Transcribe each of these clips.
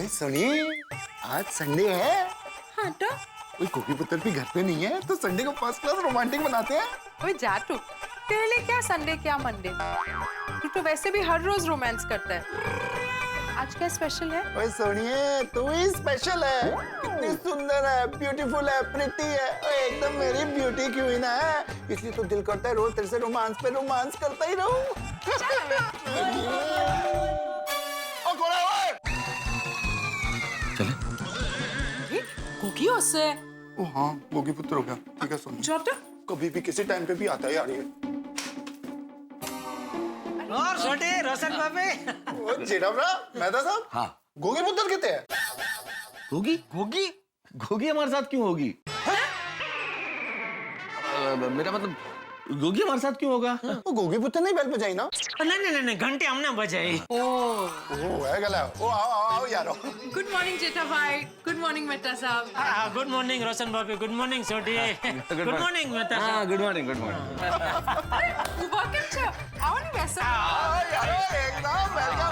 भाई सुनिए, आज संडे है। हाँ तो कोई कोकी पुत्र भी घर पे नहीं है, तो संडे को फर्स्ट क्लास रोमांटिक बनाते हैं। ओए जा तू, तेरे लिए क्या संडे क्या मंडे। तू तो वैसे भी हर रोज रोमांस करता है। आज क्या स्पेशल है? ओए सुनिए, तू ही स्पेशल है। कितनी सुंदर है, ब्यूटीफुल है, प्रिटी है, ओए एकदम मेरी ब्यूटी क्वीन है। इसलिए तो दिल करता है रोज तेरे से रोमांस पे रोमांस करता ही रहूं। ओ कौन है वो? ये कोकी उससे। ओ हाँ, गोगी पुत्र हो गया। ठीक है सुन, जा तो। कभी भी किसी टाइम पे भी आता है यार ये। और छोटे रोशन बाबे। ओ जेड़ा ब्रा, मेहता साहब। हाँ। गोगी पुत्र कितने हैं? गोगी गोगी गोगी हमारे साथ क्यों होगी? मेरा मतलब गोगी हमारे साथ क्यों होगा? वो गोगी पुत्र नहीं बेल बजाई ना? नहीं घंटे हमने बजाई। ओ है गला। ओ आओ यारो। गुड मॉर्निंग जेठा भाई, गुड मॉर्निंग मेहता साहब। गुड मॉर्निंग रोशन बाबे, गुड मॉर्निंग छोटी। गुड मॉर्निंग मेहता हाँ, साहब। Good morning good morning. उबा के छ आओ नहीं वैसा। यारो एकदम वेलकम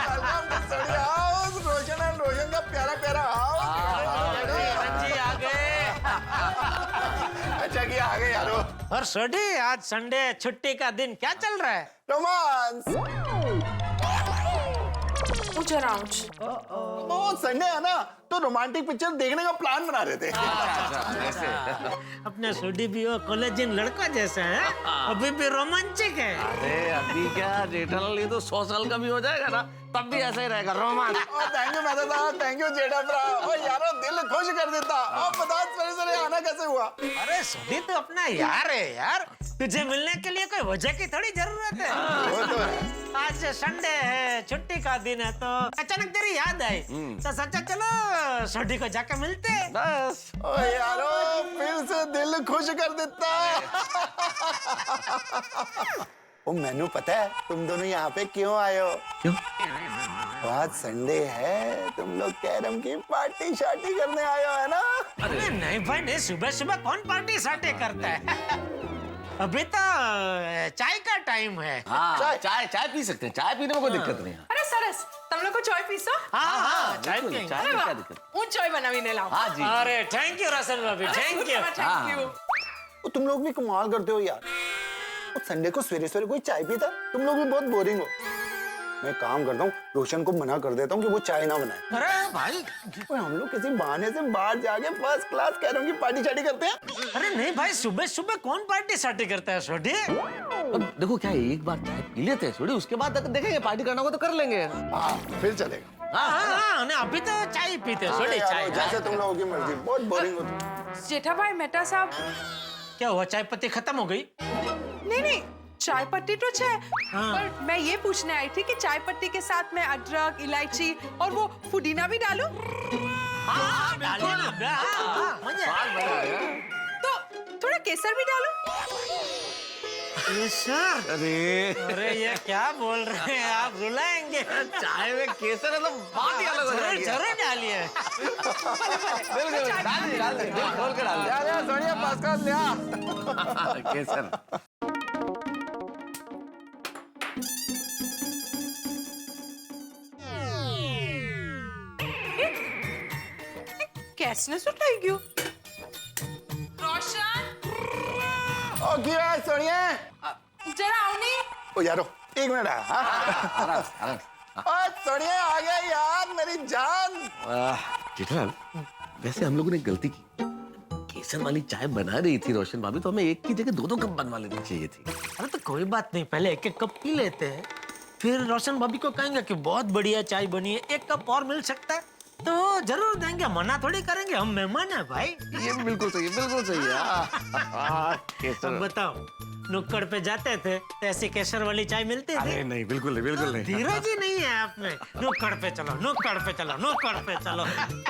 सड़ी आओ। रोशन एंड रोशन का प्यारा प्यारा आओ। जी आ गए। अच्छा किया आ गए यारो। और छोटी आज संडे छुट्टी का दिन क्या चल रहा है? रोमांस। ऊंचा राउंड। वो संडे है ना, तो रोमांटिक पिक्चर देखने का प्लान बना रहे थे। अपने छोटी भी वो कॉलेजियन लड़का जैसा है, अभी भी रोमांचिक है। अरे अभी क्या जेठालाल, ये तो 100 साल का भी हो जाएगा ना, तब भी ऐसा ही रहेगा रोमांस। थैंक यू मेहता साहब, थैंक यू जेठा ब्रा। ओ यारो दिल खुश कर देता। अब बता सरे सरे आना कैसे हुआ? अरे छोटी तो अपना यार है यार, तुझे मिलने के लिए कोई वजह की थोड़ी जरूरत है। वो तो है। आज संडे है, छुट्टी का दिन है, तो अचानक तेरी याद आई तो सोचा चलो छोटी को जाकर मिलते हैं। बस। ओ यारो फिर से दिल खुश कर देता। ओ मैनू पता है तुम दोनों यहाँ पे क्यों आए हो? क्यों? आज संडे है, तुम लोग कैरम की पार्टी शार्टी करने आए हो है ना? अरे नहीं भाई नहीं, सुबह सुबह कौन पार्टी सार्टी करता है। अभी तो चाय का टाइम है। हाँ, चाय पी सकते हैं, चाय पीने में कोई दिक्कत नहीं है। अरे सरस, तुम लोग को चाय पीसो? हाँ चाय बिल्कुल, पियेंगे। चाय में क्या दिक्कत? ऊं चाय बनावीने लाओ। हाँ जी। अरे थैंक यू रोशन भाभी, थैंक यू। Thank you. ओ, तुम लोग भी कमाल करते हो यार। संडे को सवेरे सवेरे कोई चाय पीता? तुम लोग भी बहुत बोरिंग हो। मैं काम करता हूँ, रोशन को मना कर देता हूँ कि वो चाय ना बनाए। अरे भाई, ओए, हम लोग किसी बहाने से बाहर जाके फर्स्ट क्लास कैरम की पार्टी शार्टी करते हैं। अरे नहीं भाई, सुबह सुबह कौन पार्टी सार्टी करता है छोटी? अब देखो क्या है, एक बार चाय पी लेते हैं थोड़ी, उसके बाद देखेंगे पार्टी करना होगा तो कर लेंगे। हाँ फिर चलेगा। हाँ, अभी तो चाय पीते हैं छोटी, यारो, चाय। जैसे तुम लोगों की मर्जी, बहुत बोरिंग होती। जेठा भाई मेहता साहब। क्या हुआ, चाय पत्ती खत्म हो गई? नहीं चाय पत्ती तो है, पर मैं ये पूछने आई थी कि चाय पत्ती के साथ में अदरक, इलायची और वो पुदीना भी डालूं? हाँ, डालिए ना। हाँ, तो थोड़ा केसर भी डालूं? केसर? अरे ये क्या बोल रहे हैं आप, रुलाएंगे। चाय में केसर है तो बात ही अलग हो जाएगी। जरूर डालिए। बिल्कुल, डाल दे, दिल खोल के डाल दे। यार सोनिया पास कर लिया। केसर। कैसने सुटाई क्यों? रोशन, ओ क्या है सोनिया? जरा आओ नहीं। ओ यारो एक मिनट आ। हाँ? आराम। ओ सोनिया आ गया यार मेरी जान। जेठालाल, वैसे हम लोगों ने गलती की। केसर वाली चाय बना रही थी रोशन भाभी, तो हमें एक की जगह 2 कप बनवा लेनी चाहिए थी। अरे तो कोई बात नहीं, पहले एक एक कप पी लेते हैं, फिर रोशन भाभी को कहेंगे कि बहुत बढ़िया चाय बनी है, 1 कप और मिल सकता है तो जरूर देंगे, मना थोड़ी करेंगे, हम मेहमान हैं भाई। ये बिल्कुल सही है, बिल्कुल सही है। केसर। अब बताओ, नुक्कड़ पे जाते थे तो ऐसी केसर वाली चाय मिलती थी? अरे नहीं, बिल्कुल नहीं, बिल्कुल नहीं। धीरज ही नहीं है आप में। नुक्कड़ पे चलो, नुक्कड़ पे चलो, नुक्कड़ पे चलो।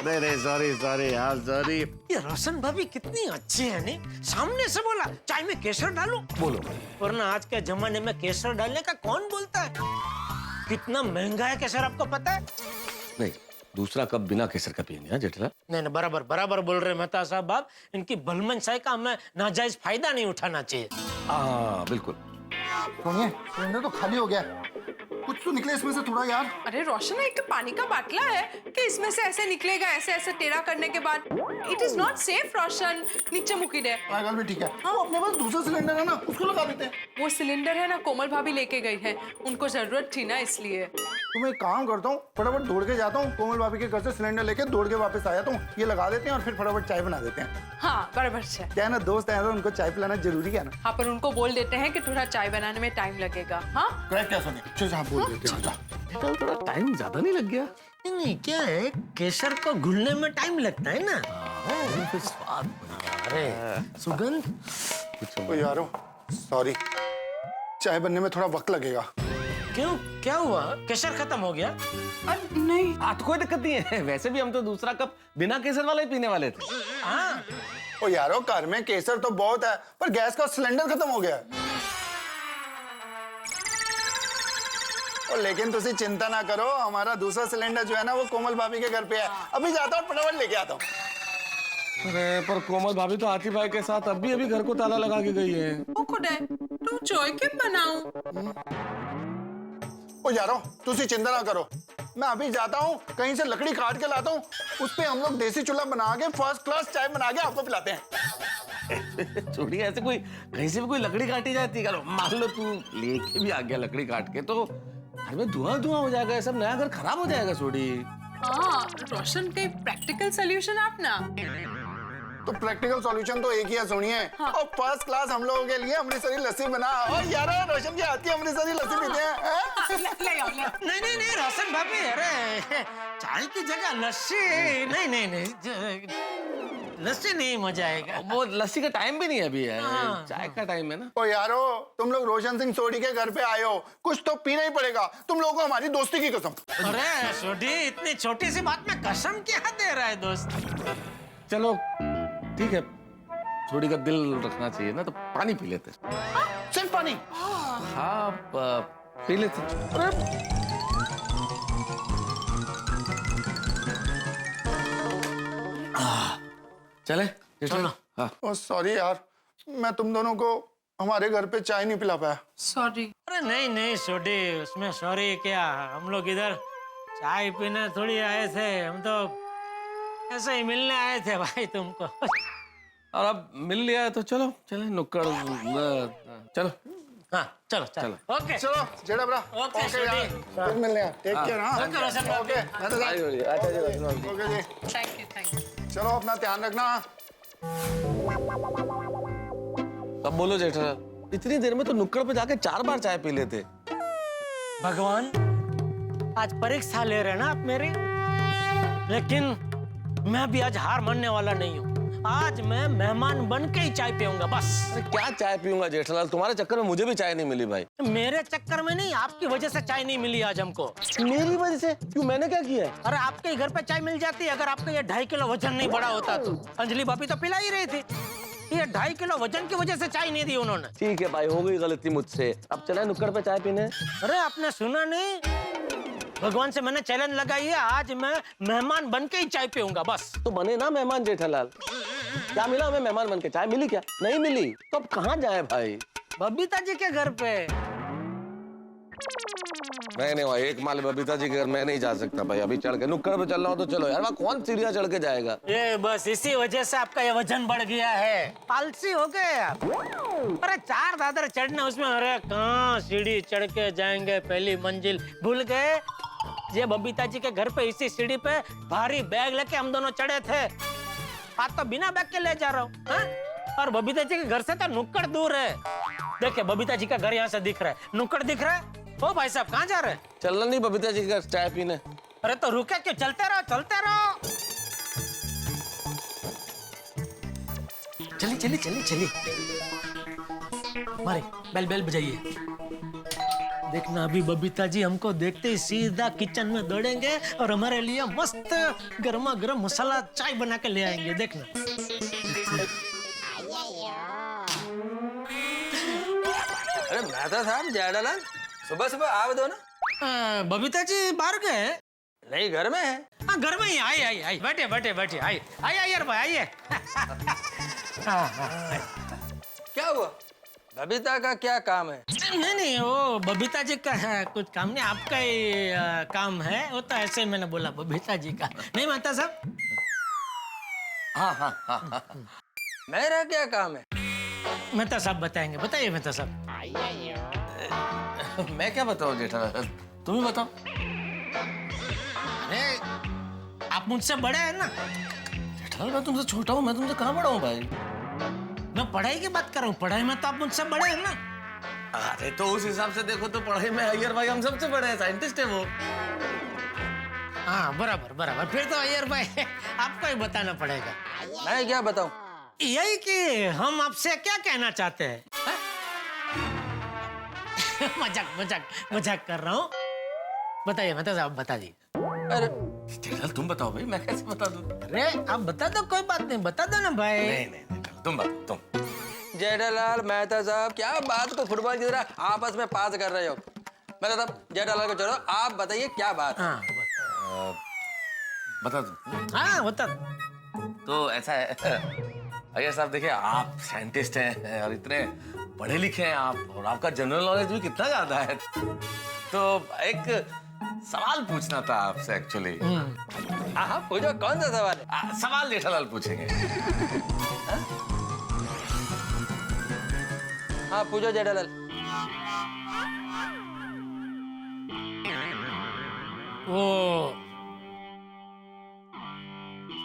नहीं, सॉरी यार, सॉरी। ये रोशन भाभी कितनी अच्छी है, नहीं सामने से बोला चाय में केसर डालो, बोलो। वरना आज के जमाने में केसर डालने का कौन बोलता है? कितना महंगा है केसर, आपको पता है? नहीं, दूसरा कप बिना केसर का पियेंगे। जेठालाल, नहीं बराबर बोल रहे मेहता साहब आप। इनकी भलमनसाई का हमें नाजायज फायदा नहीं उठाना चाहिए। हाँ बिल्कुल। सुनिए सिलेंडर तो खाली हो गया। कुछ तो निकले इसमें से थोड़ा यार। अरे रोशन, एक पानी का बाटला है कि इसमें से ऐसे निकलेगा, ऐसे ऐसे टेढ़ा करने के बाद। इट इज नॉट सेफ रोशन, नीचे मुकी दे। पागल भी ठीक है। हाँ, अपने पास दूसरा सिलेंडर है ना, उसको लगा देते हैं। वो सिलेंडर है ना, कोमल भाभी लेके गई है, उनको जरूरत थी ना इसलिए। तो मैं एक काम करता हूँ, फटाफट दौड़ के जाता हूँ, कोमल भाभी के घर से सिलेंडर लेके दौड़ के वापस आ जाता हूँ। ये लगा देते हैं और फिर फटाफट चाय बना देते हैं। हाँ बराबर है। क्या है ना, दोस्त है तो उनको चाय पिलाना जरूरी है ना। हाँ, पर उनको बोल देते हैं कि थोड़ा चाय बनाने में टाइम लगेगा। हाँ करेक्ट क्या सुनिए, चल हाँ बोल देते हैं। चल थोड़ा टाइम ज्यादा नहीं लग गया? नहीं, क्या है, केसर को घुलने में टाइम लगता है ना। फिर स्वाद बना। अरे सुगंध। ओ यारो, सॉरी, चाय बनने में थोड़ा वक्त लगेगा। क्यों, क्या हुआ? केसर खत्म हो गया? नहीं, तो कोई दिक्कत नहीं है, वैसे भी हम तो दूसरा कप बिना केसर वाला ही पीने वाले थे। हाँ, ओ यारो, घर में केसर तो बहुत है, पर गैस का सिलेंडर खत्म हो गया है। लेकिन तुसी चिंता ना करो, हमारा दूसरा सिलेंडर जो है ना वो कोमल भाभी के घर पे है। अभी जाता हूँ, फटाफट लेके आता हूँ। अरे पर कोमल भाभी तो आतिफ भाई के साथ अभी अभी घर को ताला लगा के गई है। वो खुदा तू चाय क्यों बनाऊं? ओ यारो, तुसी चिंता ना करो, मैं अभी जाता हूँ, कहीं से लकड़ी काट के लाता हूँ, उस पे हम लोग देसी चूल्हा बना के फर्स्ट क्लास चाय बना के आपको पिलाते हैं। छोड़िए, ऐसे कोई कहीं से भी कोई लकड़ी काटी जाती है, मान लो तू लेके भी आ गया लकड़ी काट के, तो घर में धुआं धुआं हो जाएगा, सब नया घर खराब हो जाएगा। छोड़ी। हाँ रोशन, कई प्रैक्टिकल सॉल्यूशन आप ना। तो प्रैक्टिकल सॉल्यूशन तो एक ही है, सुनिए। हाँ। और फर्स्ट क्लास हम लोगों के लिए अमृतसरी लस्सी बना। और यार रोशन की आती है अमृतसरी लस्सी पीते हैं। ले आओ, ले आओ। नहीं रोशन भाभी, अरे चाय की जगह लस्सी। नहीं, लस्सी नहीं, मजा आएगा। वो लस्सी का टाइम भी नहीं है अभी, है हाँ। चाय का टाइम है ना। ओ यारो, तुम लोग रोशन सिंह सोडी के घर पे आए हो, कुछ तो पीना ही पड़ेगा। तुम लोगों को हमारी दोस्ती की कसम। अरे सोडी, इतनी छोटी सी बात में कसम क्या दे रहा है दोस्त? चलो ठीक है, थोड़ी का दिल रखना चाहिए ना, तो पानी पी लेते। सिर्फ पानी? हाँ पी लेते। चले चलो। हाँ। ओ सॉरी यार, मैं तुम दोनों को हमारे घर पे चाय नहीं पिला पाया। सॉरी। अरे नहीं सोडी, उसमें सॉरी क्या, हम लोग इधर चाय पीने थोड़ी आए थे, हम तो ऐसे ही मिलने आए थे भाई तुमको। और अब मिल लिया है तो चलो चले नुक्कड़। चलो हाँ चलो। ओके चलो जेड़ा ब्रा। ओके, ओके यार, छोटी। फिर मिलने हैं। Take care. हाँ ओके, रोशन भाई। Okay, okay ji, thank you. चलो अपना ध्यान रखना। अब बोलो जेठा, इतनी देर में तो नुक्कड़ पे जाके 4 बार चाय पी लेते। भगवान, आज परीक्षा ले रहे ना आप मेरी, लेकिन मैं भी आज हार मानने वाला नहीं हूँ। आज मैं मेहमान बन के ही चाय पीऊंगा बस। अरे क्या चाय पीऊंगा जेठालाल, तुम्हारे चक्कर में मुझे भी चाय नहीं मिली भाई। मेरे चक्कर में नहीं, आपकी वजह से चाय नहीं मिली आज हमको। मेरी वजह से? क्यों, मैंने क्या किया है? अरे आपके घर पे चाय मिल जाती, अगर आपका ये 2.5 किलो वजन नहीं बढ़ा होता तो। अंजलि भाभी तो पिला ही रही थी, ये 2.5 किलो वजन की वजह से चाय नहीं दी उन्होंने। ठीक है भाई, हो गई गलती मुझसे, अब चले नुक्कड़ पे चाय पीने। अरे आपने सुना नहीं, भगवान से मैंने चैलेंज लगाई है, आज मैं मेहमान बन के ही चाय पीऊंगा बस। तो बने ना मेहमान जेठालाल। क्या मिला हमें मेहमान बन के? चाय मिली क्या? नहीं मिली तो अब कहाँ जाए भाई? बबीता जी के घर पे। नहीं भाई, एक माले बबीता जी के घर मैं नहीं जा सकता भाई, अभी चढ़ के नुक्कड़ पे चल रहा हूँ तो चलो यार, वहाँ कौन सीढ़ियाँ चढ़ के जाएगा? ये बस इसी वजह से आपका ये वजन बढ़ गया है, आलसी हो गए आप। अरे 4 दादर चढ़ने उसमें, अरे कहाँ सीढ़ी चढ़ के जाएंगे, पहली मंजिल भूल गए। ये बबीता जी के घर पे इसी सीढ़ी पे भारी बैग लेके हम दोनों चढ़े थे, आज तो बिना बैग के ले जा रहा हूँ। और बबीता जी के घर से तो नुक्कड़ दूर है। देखिए बबीता जी का घर यहाँ से दिख रहा है, नुक्कड़ दिख रहा है। ओ भाई साहब, कहाँ जा रहे हैं? चलना नहीं बबीता जी के घर चाय पीने? अरे तो रुके क्यों, चलते रहो चलते रहो। चलिए मारे बेल बेल बजाइए। देखना अभी बबीता जी हमको देखते ही सीधा किचन में दौड़ेंगे और हमारे लिए मस्त गर्मा गर्म मसाला चाय बना के ले आएंगे, देखना। अरे मेहता साहब, जेठालाल सुबह सुबह आ दो ना। बबीता जी बाहर गए? नहीं, घर में है। हाँ घर में ही। आई बैठे आई यार भाई, आइए। हाँ। क्या हुआ? बबीता का क्या काम है? नहीं नहीं, वो बबीता जी का है कुछ काम नहीं, आपका ही काम है। वो तो ऐसे ही मैंने बोला बबीता जी का नहीं। मेहता साहब हाँ हाँ हाँ हाँ। मेरा क्या काम है? मेहता साहब बताएंगे, बताइए मेहता साहब। मैं क्या बताऊँ जेठालाल, तुम ही बताओ। अरे आप मुझसे बड़े हैं ना। जेठालाल मैं तुमसे छोटा हूँ, मैं तुमसे कहाँ बड़ा हूँ भाई? मैं पढ़ाई की बात कर रहा हूँ, पढ़ाई में तो आप मुझसे बड़े हैं ना। अरे तो उस हिसाब से देखो तो पढ़ाई में अय्यर भाई हम सबसे बड़े हैं, साइंटिस्ट है वो। हाँ बराबर बराबर, फिर तो अय्यर भाई आपको ही बताना पड़ेगा। मैं क्या बताऊं? यही कि हम आपसे क्या कहना चाहते हैं। मजाक मजाक मजाक कर रहा हूँ। बताइए मेहता साहब, बता दीजिए। अरे जेठालाल तुम बताओ भाई, मैं कैसे बता दूँ? अरे आप बता दो, कोई बात नहीं, बता दो ना भाई। नहीं नहीं जेठालाल तुम बताओ तुम। जेठालाल मेहता साहब क्या बात को फुटबॉल की तरह आपस में पास कर रहे हो? मेहता साहब जेठालाल को छोड़ो, आप बताइए क्या बात है? हाँ बता दो। हाँ बता दो। तो ऐसा है अय्यर साहब, देखिए आप साइंटिस्ट हैं और इतने पढ़े लिखे हैं आप, और आपका जनरल नॉलेज भी कितना ज्यादा है, तो एक सवाल पूछना था आपसे एक्चुअली। हाँ पूछो, कौन सा सवाल है? सवाल जेठालाल पूछेंगे। हाँ पूछो जेठालाल। वो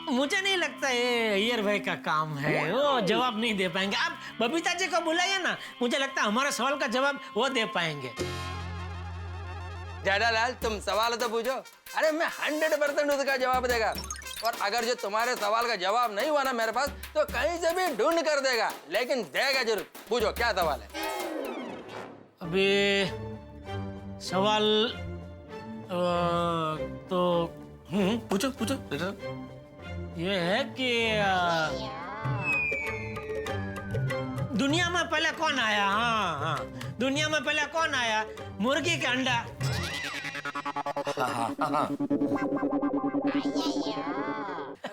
मुझे नहीं लगता ये अय्यर भाई का काम है, वो जवाब नहीं दे पाएंगे। आप बबीता जी को बुलाइए ना, मुझे लगता है हमारे सवाल का जवाब वो दे पाएंगे। जेठालाल तुम सवाल तो पूछो। अरे मैं 100% उसका जवाब देगा, और अगर जो तुम्हारे सवाल का जवाब नहीं हुआ ना मेरे पास, तो कहीं से भी ढूंढ कर देगा, लेकिन देगा जरूर। पूछो क्या सवाल है? अभी सवाल तो पूछो पूछो जेठालाल। ये है कि दुनिया में पहले कौन आया? हाँ हाँ, दुनिया में पहले कौन आया? मुर्गी का अंडा।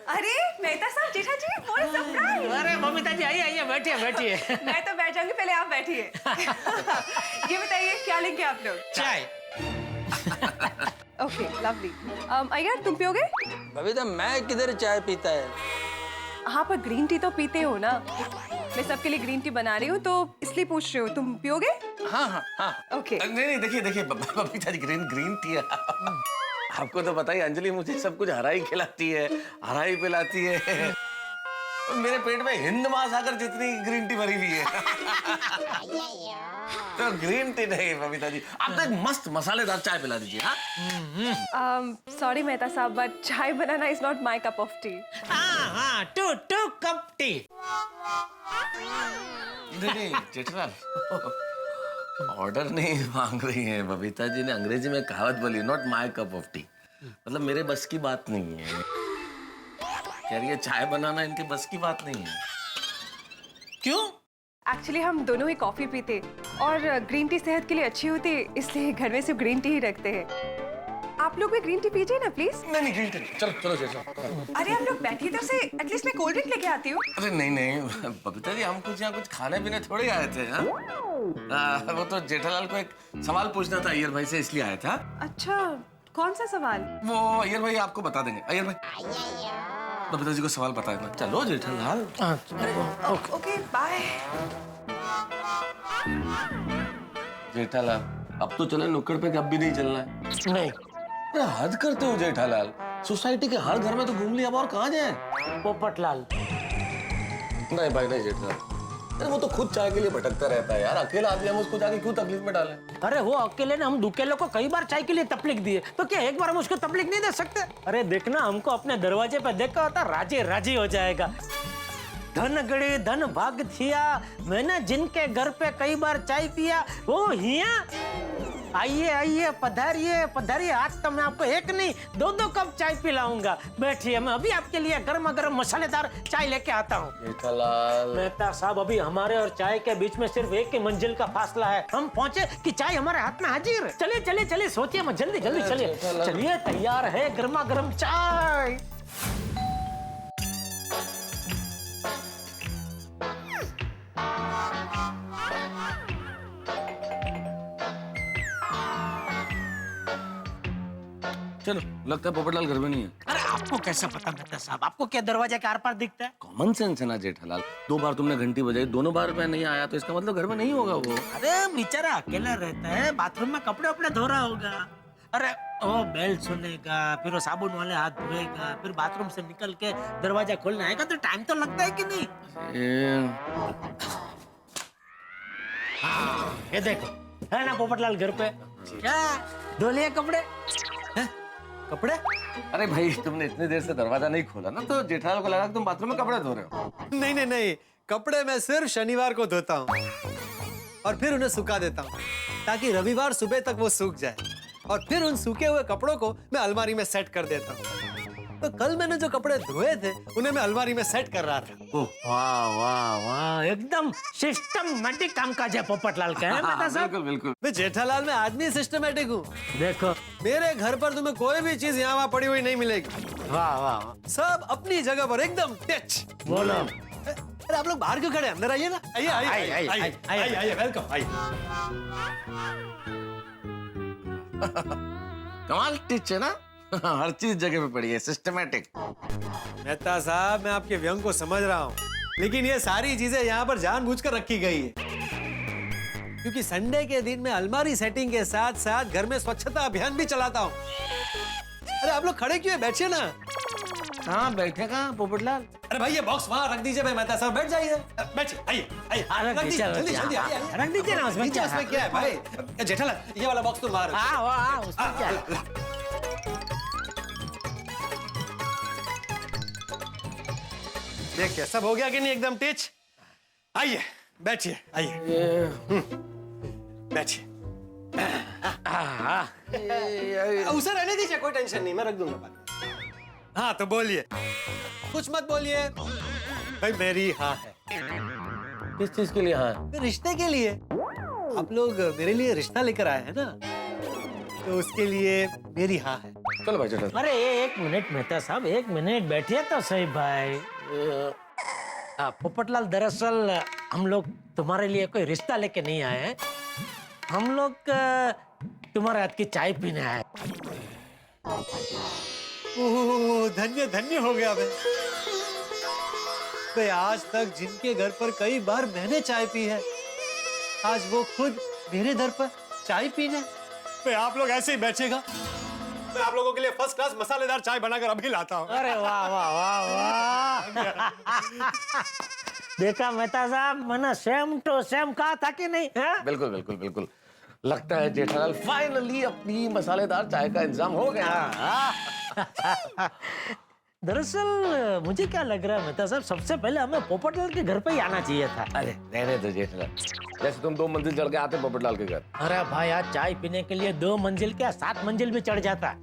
अरे मेहता साहब, जेठा जी, what a surprise! अरे बबीता जी आइए आइए, बैठिए बैठिए। मैं तो बैठ जाऊंगी, पहले आप बैठिए। ये बताइए क्या लेंगे आप लोग? चाय। Okay lovely. अय्यर तुम पियोगे? बबीता मैं किधर चाय पीता है? हाँ पर ग्रीन टी तो पीते हो ना। मैं सबके लिए ग्रीन टी बना रही हूँ तो इसलिए पूछ रही हूँ, तुम पियोगे? हाँ हाँ हाँ। ओके। नहीं नहीं, देखिए देखिए बबीता जी, ग्रीन टी है। आपको तो पता ही, अंजलि मुझे सब कुछ हरा ही खिलाती है, हरा ही पिलाती है। मेरे पेट में हिंद महासागर जितनी ग्रीन टी भरी हुई है। तो ग्रीन टी नहीं बबीता जी, आप तो एक मस्त मसालेदार चाय पिला दीजिए। हाँ सॉरी मेहता साहब, बट चाय बनाना is not my cup of tea. हाँ हाँ, टू कप टी। नहीं जेठालाल, ऑर्डर नहीं मांग रही है बबीता जी ने, अंग्रेजी में कहावत बोली, not my cup of T, मतलब मेरे बस की बात नहीं है। कह रही है चाय बनाना इनके बस की बात नहीं है। क्यों? एक्चुअली हम दोनों ही कॉफी पीते और ग्रीन टी सेहत के लिए अच्छी होती है, इसलिए घर में सिर्फ ग्रीन टी ही रखते हैं। आप लोग भी ग्रीन टी पीजिए ना प्लीज। नहीं ग्रीन टी चलो चलो जेठालाल। अरे आप लोग बैठिए तो से, एटलीस्ट मैं कोल्ड ड्रिंक लेके आती हूँ। अरे नहीं बबीता जी, हम कुछ यहाँ कुछ खाने पीने थोड़े आए थे। हाँ वो तो जेठालाल को एक सवाल पूछना था अय्यर भाई से, इसलिए आया था। अच्छा कौन सा सवाल? वो अय्यर भाई आपको बता देंगे। अय्यर भाई बबीता जी को सवाल बता देना। चलो जेठालाल। Okay bye. जेठालाल अब तो चले, नुक्कड़ पे कब भी नहीं चलना है। नहीं। अरे हद करते हो जेठालाल, सोसाइटी के हर घर में तो घूम लिया, अब और कहाँ जाए? पोपटलाल। नहीं भाई नहीं जेठालाल, अरे वो तो खुद चाय के लिए भटकता रहता है यार, अकेला आदमी, हम उसको जाके क्यों तकलीफ में डालें? अरे वो अकेले ने हम दुकेले को कई बार चाय के लिए तकलीफ दी है, तो क्या एक बार हम उसको तकलीफ नहीं दे सकते? अरे देखना, हमको अपने दरवाजे पे देखा होता राजी राजी हो जाएगा। धन गड़े धन भाग थिया, मैंने जिनके घर पे कई बार चाय पिया वो हिया। आइए आइए, पधारिए पधारिए, आज तो मैं आपको एक नहीं दो कप चाय पिलाऊंगा। बैठिए, मैं अभी आपके लिए गर्मा गर्म मसालेदार चाय लेके आता हूँ। जेठालाल मेहता साहब, अभी हमारे और चाय के बीच में सिर्फ एक ही मंजिल का फासला है, हम पहुँचे कि चाय हमारे हाथ में हाजिर। चलिए चलिए चलिए, सोचिए मत, जल्दी जल्दी चलिए चलिए, तैयार है गर्मा गर्म चाय। चलो, लगता है पोपटलाल घर में नहीं है। अरे आपको कैसा पता मेहता साहब? आपको क्या दरवाजे के आर पार दिखता है? कॉमन सेंस है ना जेठालाल। 2 बार तुमने घंटी बजाई, दोनों बार मैं नहीं आया, तो इसका मतलब घर में नहीं होगा वो। अरे बेचारा अकेला रहता है, बाथरूम में कपड़े वपड़े धो रहा होगा। अरे वो बेल सुनेगा, फिर वो साबुन वाले हाथ धोएगा, फिर बाथरूम से निकल के दरवाजा खोलने आएगा, तो टाइम तो लगता है कि नहीं? ये देखो, है ना पोपटलाल घर पे? क्या धो लिए कपड़े? हैं? कपड़े? अरे भाई, तुमने इतनी देर से दरवाजा नहीं खोला ना, तो जेठालाल को लगा कि तुम बाथरूम में कपड़े धो रहे हो। नहीं नहीं नहीं, कपड़े मैं सिर्फ शनिवार को धोता हूँ और फिर उन्हें सुखा देता हूँ ताकि रविवार सुबह तक वो सूख जाए, और फिर उन सूखे हुए कपड़ों को मैं अलमारी में सेट कर देता हूँ। तो कल मैंने जो कपड़े धोए थे उन्हें मैं अलमारी में सेट कर रहा था। ओह वाह वाह वाह, एकदम सिस्टमैटिक कामकाज है पोपटलाल का, है मेहता साहब? बिल्कुल बिल्कुल। मैं जेठालाल में आदमी सिस्टमेटिक हूँ। देखो, मेरे घर पर तुम्हें कोई भी चीज यहाँ वहाँ पड़ी हुई नहीं मिलेगी। वाह वाह, सब अपनी जगह पर एकदम टच। बोलो। अरे आप लोग बाहर क्यों खड़े हैं? अंदर आइए ना। आइए आइए आइए आइए आइए आइए, वेलकम आइए। कमाल टिच है ना। हर चीज जगह पे पड़ी है, सिस्टमैटिक। मेहता साहब, मैं आपके व्यंग को समझ रहा हूँ, लेकिन ये सारी चीजें यहाँ पर जानबूझकर रखी गई है क्योंकि संडे के दिन मैं अलमारी सेटिंग के साथ साथ घर में स्वच्छता अभियान भी चलाता हूँ। अरे आप लोग खड़े क्यों हैं? बैठिए ना। हाँ, बैठेगा पोपटलाल। अरे भाई, ये बॉक्स वहाँ रख दीजिए भाई। मेहता साहब बैठ जाइए, बैठिए, आइए आइए, रख दीजिए, जल्दी जल्दी आइए, आइए। रख दीजिए ना, उसमें क्या है? उसमें क्या है भाई? जेठालाल, ये वाला बॉक्स तुम बाहर रखो। हाँ वाह, उसमें क्या है? देखिए, सब हो गया कि नहीं? एकदम टिच। आइए बैठिए, आइए बैठिए। उसे रहने दीजिए, कोई टेंशन नहीं, मैं रख दूंगा बात। हाँ तो बोलिए, कुछ मत बोलिए भाई। मेरी हाँ है। किस चीज के लिए? हाँ, रिश्ते के लिए। आप लोग मेरे लिए रिश्ता लेकर आए हैं ना, तो उसके लिए मेरी हाँ है। चलो भाई जेठालाल। अरे एक मिनट मेहता साहब, एक मिनट बैठिए तो सही भाई। पोपटलाल, दरअसल हम लोग तुम्हारे लिए कोई रिश्ता लेके नहीं आए हैं, हम लोग तुम्हारे हाथ की चाय पीने आए। ओह, धन्य धन्य हो गया मैं आज तक जिनके घर पर कई बार मैंने चाय पी है, आज वो खुद मेरे घर पर चाय पीने। मैं आप लोग ऐसे ही बैठेगा, मैं आप लोगों के लिए फर्स्ट क्लास मसालेदार चाय बनाकर अभी लाता हूँ। अरे वाह वाह वाह वाह। देखा मेहता साहब, मैंने सेम टू सेम कहा था कि नहीं? है? बिल्कुल बिल्कुल बिल्कुल। लगता है जेठालाल फाइनली अपनी मसालेदार चाय का इंतजाम हो गया। दरअसल मुझे क्या लग रहा है मेहता साहब, सबसे पहले हमें पोपटलाल के घर पे ही आना चाहिए था। अरे रहने दो जेठालाल, जैसे तुम 2 मंजिल चढ़ के आते पोपटलाल के घर। अरे भाई, आज चाय पीने के लिए 2 मंजिल क्या 7 मंजिल भी चढ़ जाता।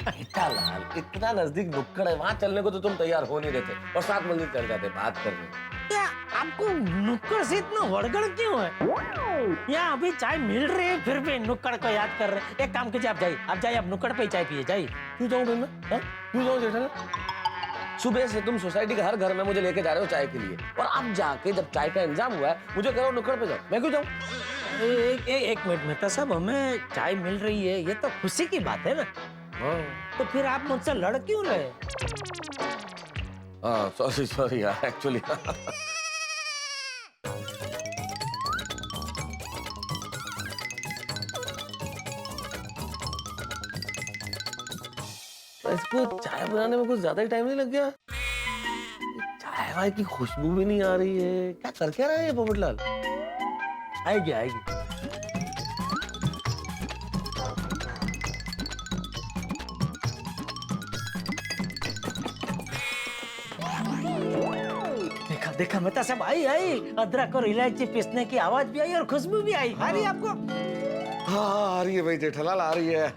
जेठालाल, इतना नजदीक नुक्कड़ है, वहाँ चलने को तो तुम तैयार हो नहीं रहते, और 7 मंजिल चढ़ जाते बात करने। क्या आपको नुक्कड़ से इतना वड़गड़ क्यों है? यहाँ अभी चाय मिल रही है, फिर भी नुक्कड़ को याद कर रहे हैं। एक काम कीजिए, आप जाइए, आप नुक्कड़ पे ही चाय पिए, जाइए। क्यों जाऊँ मैं? क्यों जाऊँ जेठालाल? सुबह से तुम सोसाइटी के हर घर में मुझे लेके जा रहे हो चाय के लिए, और अब जाके जब चाय का इंतजाम हुआ है मुझे कह रहे हो नुक्कड़ पे जाओ। मैं क्यों जाऊँ? एक मिनट मेहता साहब, हमें चाय मिल रही है, ये तो खुशी की बात है ना। तो फिर आप मुझसे लड़ क्यों रहे? हाँ, सॉरी यार, एक्चुअली इसको चाय बनाने में कुछ ज्यादा ही टाइम नहीं लग गया? चाय वाय की खुशबू भी नहीं आ रही है, क्या कर क्या रहा है ये पोपटलाल? आएगी आएगी। देखा देखा मेहता साहब, आई अदरक और इलायची पीसने की आवाज भी आई और खुशबू भी आई। आ रही है आपको? हाँ, आ रही है भाई जेठालाल, आ रही है।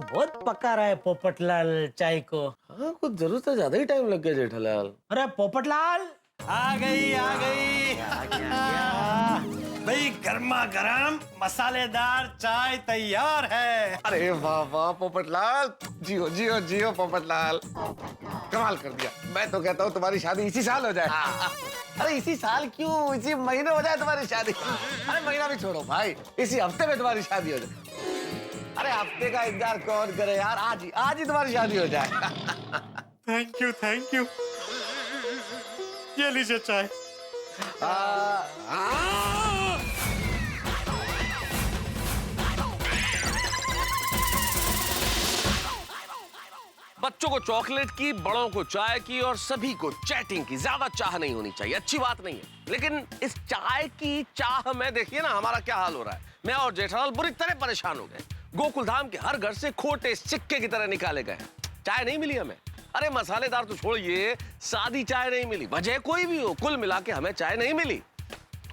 बहुत पका रहा है पोपटलाल चाय को। हाँ, कुछ जरूरत से ज्यादा ही टाइम लग गया जेठालाल। अरे पोपटलाल, आ गई। भाई गर्मा गर्म मसालेदार चाय तैयार है। अरे वाह वाह पोपटलाल, जियो जियो जियो पोपटलाल, कमाल कर दिया। मैं तो कहता हूँ तुम्हारी शादी इसी साल हो जाए। अरे इसी साल क्यों, इसी महीने हो जाए तुम्हारी शादी। अरे महीना भी छोड़ो भाई, इसी हफ्ते में तुम्हारी शादी हो जाए। अरे हफ्ते का इंतजार कौन करे यार, आज ही तुम्हारी शादी हो जाए। Thank you. ये लीजिए चाय। बच्चों को चॉकलेट की, बड़ों को चाय की और सभी को चैटिंग की ज्यादा चाह नहीं होनी चाहिए, अच्छी बात नहीं है। लेकिन इस चाय की चाह में देखिए ना हमारा क्या हाल हो रहा है। मैं और जेठालाल बुरी तरह परेशान हो गए। गोकुलधाम के हर घर से खोटे सिक्के की तरह निकाले गए, चाय नहीं मिली हमें। अरे मसालेदार तो छोड़िए, सादी चाय नहीं मिली, वजह कोई भी हो, कुल मिला के हमें चाय नहीं मिली।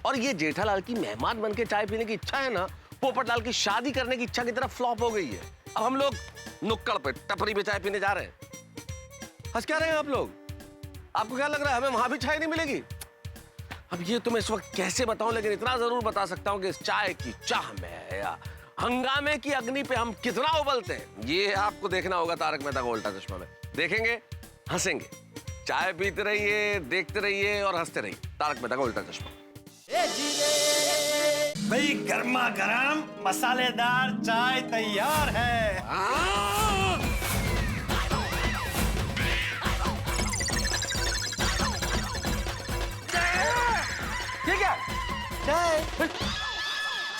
और ये जेठालाल की मेहमान बन के चाय पीने की इच्छा है ना, पोपटलाल की शादी करने की इच्छा की तरफ फ्लॉप हो गई है। अब हम लोग नुक्कड़ पे टपरी पे चाय पीने जा रहे हैं। हंस क्या रहे हैं आप लोग? आपको क्या लग रहा है हमें वहां भी चाय नहीं मिलेगी? अब ये तुम्हें इस वक्त कैसे बताऊं, लेकिन इतना जरूर बता सकता हूं कि इस चाय की चाह में या हंगामे की अग्नि पे हम कितना उबलते हैं, ये आपको देखना होगा तारक मेहता का उल्टा चश्मा में। देखेंगे, हंसेंगे, चाय पीते रहिए, देखते रहिए और हंसते रहिए। तारक मेहता का उल्टा चश्मा। भाई गर्मा गर्म मसालेदार चाय तैयार है। ये क्या? चाय।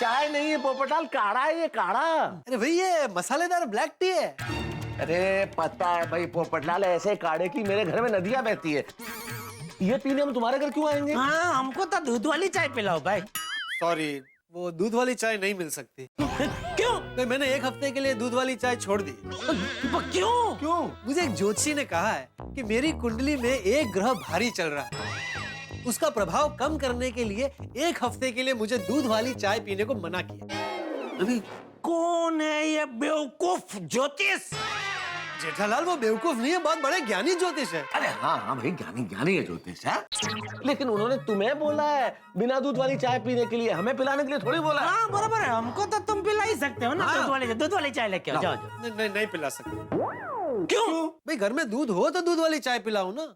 चाय नहीं है पोपटलाल, काढ़ा है ये, काढ़ा। अरे भाई ये मसालेदार ब्लैक टी है। अरे पता है भाई पोपटलाल, ऐसे काढ़े की मेरे घर में नदियां बहती है। ये पीने हम तुम्हारे घर क्यों आएंगे? हाँ, हमको तो दूध वाली चाय पिलाओ भाई। सॉरी, वो दूध वाली चाय नहीं मिल सकती। क्यों? तो मैंने एक हफ्ते के लिए दूध वाली चाय छोड़ दी। क्यों? मुझे एक ज्योतिषी ने कहा है कि मेरी कुंडली में एक ग्रह भारी चल रहा है, उसका प्रभाव कम करने के लिए एक हफ्ते के लिए मुझे दूध वाली चाय पीने को मना किया। कौन है ये बेवकूफ ज्योतिष? जेठालाल वो बेवकूफ नहीं है, बहुत बड़े ज्ञानी ज्योतिष है। अरे हाँ हाँ भाई, ज्ञानी है ज्योतिष है, लेकिन उन्होंने तुम्हें बोला है बिना दूध वाली चाय पीने के लिए, हमें पिलाने के लिए थोड़ी बोला है। हाँ बराबर है, हमको तो तुम पिला ही सकते हो ना। हाँ। दूध वाली चाय लेके आओ, जाओ। नहीं पिला सकते। क्यों? भाई घर में दूध हो तो दूध वाली चाय पिलाओ ना।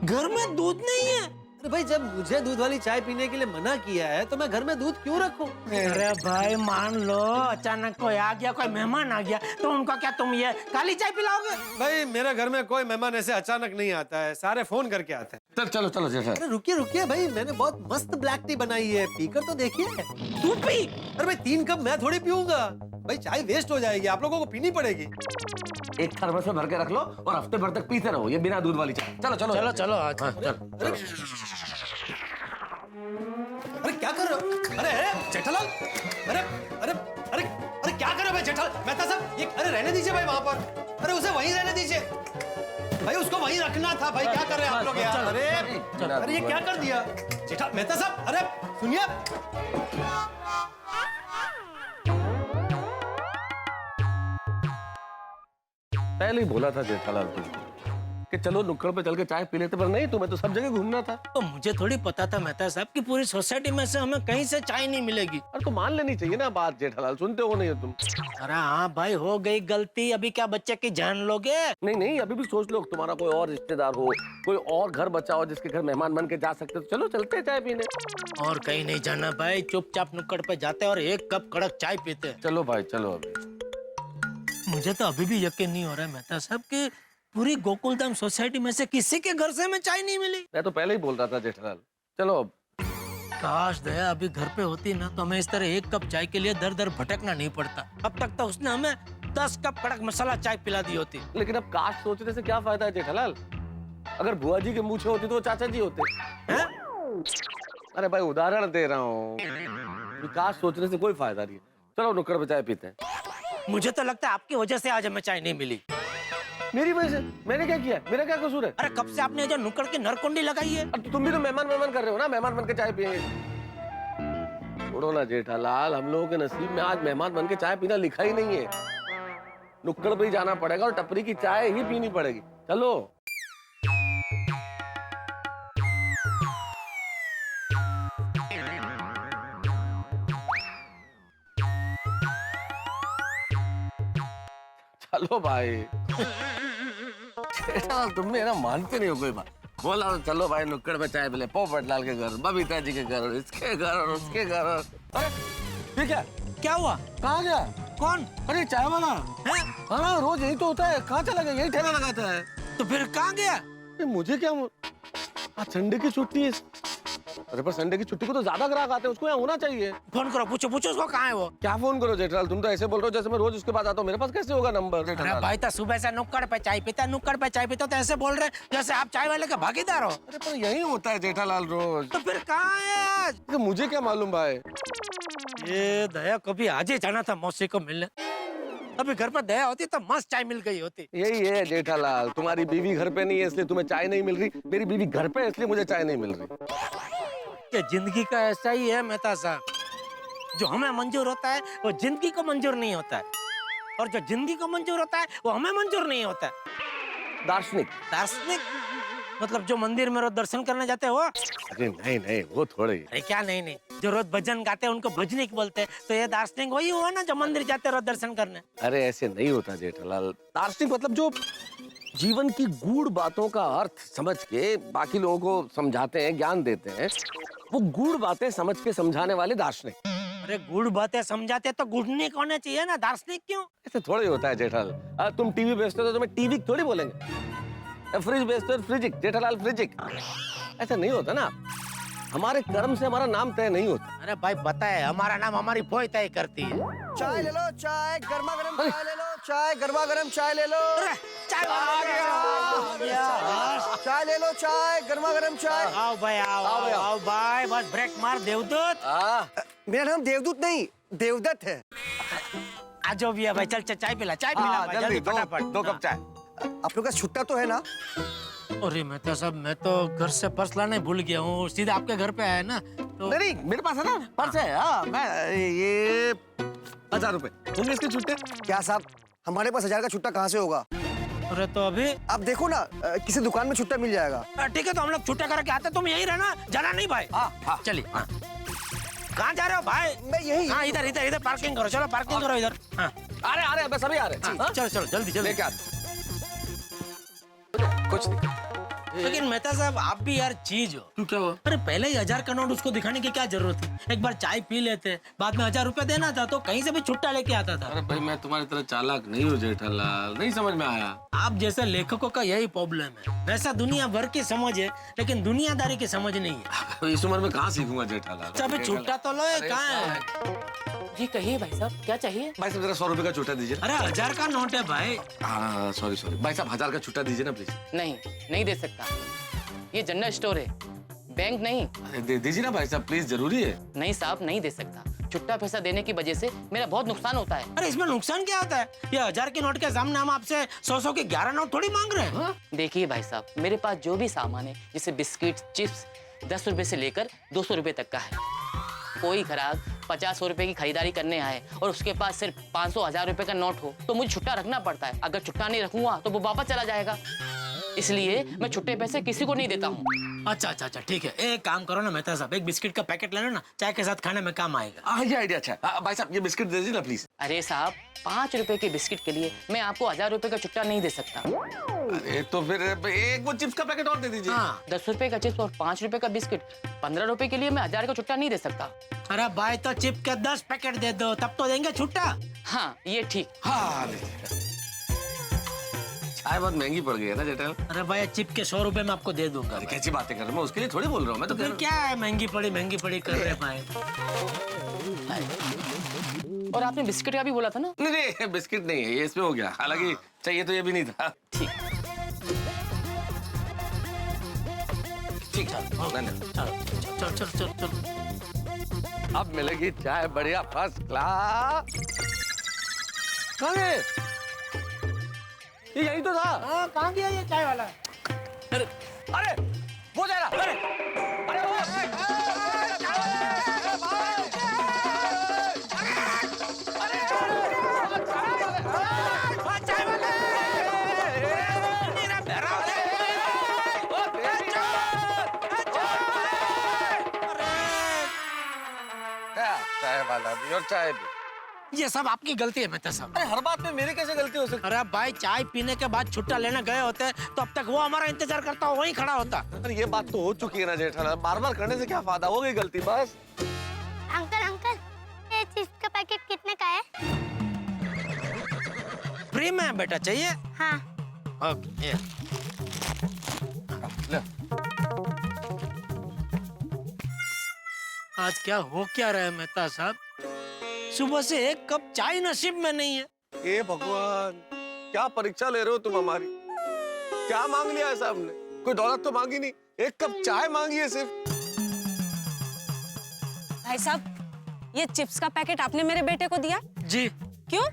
घर में दूध नहीं है? अरे भाई जब मुझे दूध वाली चाय पीने के लिए मना किया है तो मैं घर में दूध क्यों रखूं? अरे भाई मान लो अचानक कोई आ गया, कोई मेहमान आ गया, तो उनका क्या तुम ये काली चाय पिलाओगे? भाई मेरे घर में कोई मेहमान ऐसे अचानक नहीं आता है, सारे फोन करके आते हैं। चलो चलो जेठा। अरे रुकिए भाई, मैंने बहुत मस्त ब्लैक टी बनाई है, पीकर तो देखिए। तू पी। अरे भाई 3 कप मैं थोड़ी पीऊंगा, भाई चाय वेस्ट हो जाएगी, आप लोगों को पीनी पड़ेगी। एक थर्मस में भर के रख लो और हफ्ते भर तक पीते रहो ये बिना दूध वाली चाय। चलो चलो चलो चलो आज। हाँ, चलो। अरे क्या कर रहे हो? अरे जेठालाल, अरे अरे अरे अरे क्या कर रहे हो भाई जेठालाल? मेहता साहब, ये अरे रहने दीजिए भाई वहां पर। अरे उसे वहीं रहने दीजिए भाई, उसको वहीं रखना था भाई। क्या कर रहे हैं आप लोग यार? अरे ये क्या कर दिया जेठा? मेहता साहब अरे सुनिए। पहले ही बोला था जेठालाल तुझको कि चलो नुक्कड़ पे चल के चाय पी लेते, पर नहीं, तुम्हें तो सब जगह घूमना था। तो मुझे थोड़ी पता था मेहता साहब कि पूरी सोसाइटी में से हमें कहीं से चाय नहीं मिलेगी। अरे तो मान लेनी चाहिए ना बात जेठालाल, सुनते हो नहीं हो तुम? अरे हाँ भाई, हो गई गलती, अभी क्या बच्चे की जान लोगे? नहीं, अभी भी सोच लो, तुम्हारा कोई और रिश्तेदार हो, कोई और घर बचा हो जिसके घर मेहमान बन के जा सकते, तो चलो चलते चाय पीने। और कहीं नहीं जाना भाई, चुपचाप नुक्कड़ पे जाते और एक कप कड़क चाय पीते। चलो भाई चलो। अभी मुझे तो अभी भी यकीन नहीं हो रहा है मेहता साहब कि पूरी गोकुलधाम सोसाइटी में से किसी के घर से हमें चाय नहीं मिली। मैं तो पहले ही बोल रहा था जेठालाल, चलो अब। काश दया अभी घर पे होती ना तो हमें इस तरह एक कप चाय के लिए दर दर भटकना नहीं पड़ता। अब तक तो उसने हमें 10 कप कड़क मसाला चाय पिला दी होती। लेकिन अब काश सोचने से क्या फायदा है जेठालाल? अगर बुआ जी के मूछे होती तो वो चाचा जी होते हैं। अरे भाई उदाहरण दे रहा हूँ, काश सोचने से कोई फायदा नहीं है। चलो नुक्कड़ पे चाय पीते हैं। मुझे तो लगता है आपकी वजह से आज हमें चाय नहीं मिली। मेरी वजह से? मैंने क्या किया? मेरा क्या कसूर है? अरे कब से आपने जो नुक्कड़ की नरकुंडी लगाई है? अब तुम भी तो मेहमान कर रहे हो ना, मेहमान बन के चाय पिएंगे। छोड़ो ना जेठालाल, हम लोगों के नसीब में आज मेहमान बन के चाय पीना लिखा ही नहीं है। नुक्कड़ पे ही जाना पड़ेगा और टपरी की चाय ही पीनी पड़ेगी। चलो। चलो भाई। जेठालाल तुम भी है ना मानते नहीं हो कोई बात। बोला तो चलो भाई नुक्कड़ पे चाय पिले, पोपट लाल के घर, बबीता जी के घर, और इसके घर और उसके घर। अरे ये क्या हुआ? कहाँ गया? कौन? अरे चाय वाला है? हाँ रोज यही तो होता है। कहाँ चला गया? यही ठेला लगाता है। तो फिर कहाँ गया? मुझे क्या, आज संडे की छुट्टी है। अरे पर संडे की छुट्टी को तो ज्यादा ग्राहक आते हैं, उसको यहाँ होना चाहिए। फोन करो, पूछो उसको कहाँ है वो। क्या फोन करो जेठालाल, तुम तो ऐसे बोल रहे हो जैसे मैं रोज उसके पास आता हूँ। मेरे पास कैसे होगा नंबर अरे जेठालाल? भाई तो सुबह से नुक्कड़ पे चाय पीता, नुक्कड़ पे चाय पीता, तो ऐसे बोल रहे जैसे आप चाय वाले का भागीदार हो। अरे पर यही होता है जेठालाल रोज। तो फिर कहाँ है आज? तो मुझे क्या मालूम भाई। ये दया को भी आज ही जाना था मौसी को मिलने। अभी घर पर दया होती तो मस्त चाय मिल गई होती। यही है जेठालाल, तुम्हारी बीवी घर पे नहीं है इसलिए तुम्हें चाय नहीं मिल रही, मेरी बीवी घर पे है इसलिए मुझे चाय नहीं मिल रही। ये जिंदगी का ऐसा ही है मेहता साहब, जो हमें मंजूर होता है वो जिंदगी को मंजूर नहीं होता है, और जो जिंदगी को मंजूर होता है वो हमें मंजूर नहीं होता है। दार्शनिक? दार्शनिक मतलब जो मंदिर में रोज दर्शन करने जाते हो? अरे नहीं नहीं, वो थोड़े ही। अरे क्या नहीं, जो रोज भजन गाते हैं उनको भजनिक बोलते हैं। तो ये दार्शनिक वही हुआ ना जो मंदिर जाते रोज दर्शन करने। अरे ऐसे नहीं होता जेठालाल। दार्शनिक मतलब जो जीवन की गूढ़ बातों का अर्थ समझ के बाकी लोगों को समझाते हैं, ज्ञान देते हैं, वो गूढ़ बातें समझ के समझाने वाले दार्शनिक। अरे गुड़ बातें समझाते तो गुड़निक होने चाहिए ना, दार्शनिक क्यों? ऐसे थोड़े ही होता है जेठालाल। तुम टीवी बेचते हो तो तुम्हें टीवी थोड़ी बोलेंगे। फ्रिज बेचते हो फ्रिजिक, जेठालाल फ्रिजिक। ऐसा नहीं होता ना, हमारे कर्म से हमारा नाम तय नहीं होता। अरे भाई बताए, हमारा नाम हमारी भोई तय करती है। चाय ले लो, चाय गर्मा गर्म चाय ले लो, चाय गर्मा गर्म चाय ले लो। चाय चाय ले लो, चाय गर्मा गर्म चाय। आओ भाई, आओ भाई, बस ब्रेक मार देवदूत। मेरा नाम देवदूत नहीं, देवदत्त है। आज जो भी है भाई, चल चाय पिला भाई, जल्दी फटाफट। 2 कप चाय। आप लोग का छुट्टा तो है ना? अरे मैं तो घर से पर्स लाने भूल गया हूँ, सीधा आपके घर पे आया ना तो। नहीं मेरे पास है ना पर्स है। हाँ मैं ये 1000 रुपए होंगे इसके छुट्टे। क्या साहब, हमारे पास 1000 का छुट्टा कहाँ से होगा? अरे तो अभी आप देखो ना, किसी दुकान में छुट्टा मिल जाएगा। ठीक है, तो हम लोग छुट्टा करके आते, तुम यही रहना, जाना नहीं भाई। हाँ चलिए। कहाँ जा रहे हो भाई? मैं यही। हाँ इधर पार्किंग करो, चलो पार्किंग करो इधर। हाँ अरे बस अभी आ रहे हैं। चलो जल्दी लेके आते। कुछ नहीं। लेकिन मेहता साहब आप भी यार चीज हो। तू क्या हुआ? अरे पहले ही 1000 का नोट उसको दिखाने की क्या जरूरत थी? एक बार चाय पी लेते, बाद में 1000 रुपए देना था तो कहीं से भी छुट्टा लेके आता था। अरे भाई मैं तुम्हारी तरह चालाक नहीं हूँ जेठालाल, नहीं समझ में आया। आप जैसे लेखकों का यही प्रॉब्लम है। वैसा दुनिया भर की समझ है लेकिन दुनियादारी की समझ नहीं है। इस उम्र में कहाँ सीखूंगा जेठालाल। सब छुट्टा तो लो, कहाँ है? जी कहिए भाई साहब, क्या चाहिए? भाई साहब जरा 100 रुपए का छुट्टा दीजिए। अरे 1000 का नोट है भाई। हाँ सॉरी भाई साहब 1000 का छुट्टा दीजिए ना प्लीज। नहीं दे सकता, ये जनरल स्टोर है, बैंक नहीं। अरे दे दीजिए ना भाई साहब प्लीज, जरूरी है। नहीं साहब, नहीं दे सकता। छुट्टा पैसा देने की वजह से मेरा बहुत नुकसान होता है। अरे इसमें नुकसान क्या होता है? ये 1000 के नोट के सामने हम आपसे 100 के 11 नोट थोड़ी मांग रहे हैं। देखिए भाई साहब, मेरे पास जो भी सामान है जैसे बिस्किट, चिप्स, 10 रुपए से लेकर 200 रुपए तक का है। कोई ग्राहक 50-100 रुपए की खरीदारी करने आए और उसके पास सिर्फ 500-1000 रुपए का नोट हो तो मुझे छुट्टा रखना पड़ता है। अगर छुट्टा नहीं रखूंगा तो वो वापस चला जाएगा, इसलिए मैं छुट्टे पैसे किसी को नहीं देता हूँ। अच्छा ठीक है, एक काम करो ना मेहता साहब, एक बिस्किट का पैकेट ले लो ना, चाय के साथ खाने में काम आएगा। ये आइडिया अच्छा है। भाई साहब ये बिस्किट दे दीजिए ना प्लीज। अरे साहब, 5 रुपए के बिस्किट के लिए मैं आपको 1000 रुपए का छुट्टा नहीं दे सकता। अरे तो फिर एक वो चिप्स का पैकेट और दे दीजिए। हाँ। 10 रुपए का चिप्स और 5 रुपए का बिस्किट, 15 रुपए के लिए मैं 1000 का छुट्टा नहीं दे सकता। अरे भाई तो चिप के 10 पैकेट दे दो, तब तो देंगे छुट्टा। हाँ ये ठीक। हाँ चाय बहुत महंगी पड़ गई है ना जेठा। अरे भाई चिप के 100 रुपए में आपको दे दूंगा। कैसी बातें कर रहा हूँ, मैं उसके लिए थोड़ी बोल रहा हूँ। मैं तो फिर क्या है, महंगी पड़ी कर रहे भाई। और आपने बिस्किट का भी बोला था ना? नहीं बिस्किट नहीं है ये, इसमें हो गया। हालांकि चाहिए तो ये भी नहीं था। ठीक। ठीक चल। अब मिलेगी चाय बढ़िया फर्स्ट क्लास। कहाँ है? ये यही तो था। हाँ कहाँ गया ये चाय वाला? अरे वो जा रहा। अरे वो चाय वाला भी और चाय भी। ये सब आपकी गलती है मेहता साहब। अरे हर बात में मेरी कैसे गलती हो सकती अरे भाई चाय पीने के बाद छुट्टा लेने गए होते तो अब तक वो हमारा इंतजार करता वहीं खड़ा होता। है? अरे ये बात तो हो चुकी है ना जेठालाल, बार बार करने से क्या फायदा, हो गई गलती बस। अंकल अंकल, ये चिप्स का पैकेट कितने का है? फ्री में बेटा चाहिए? हाँ। ओके। ले। आज क्या हो क्या रहा है मेहता साहब, सुबह से एक कप चाय नसीब में नहीं है। हे भगवान, क्या परीक्षा ले रहे हो तुम हमारी? क्या मांग लिया है साहब ने? कोई दौलत तो मांगी नहीं, एक कप चाय मांगी है सिर्फ। भाई साहब, ये चिप्स का पैकेट आपने मेरे बेटे को दिया? जी। क्यों?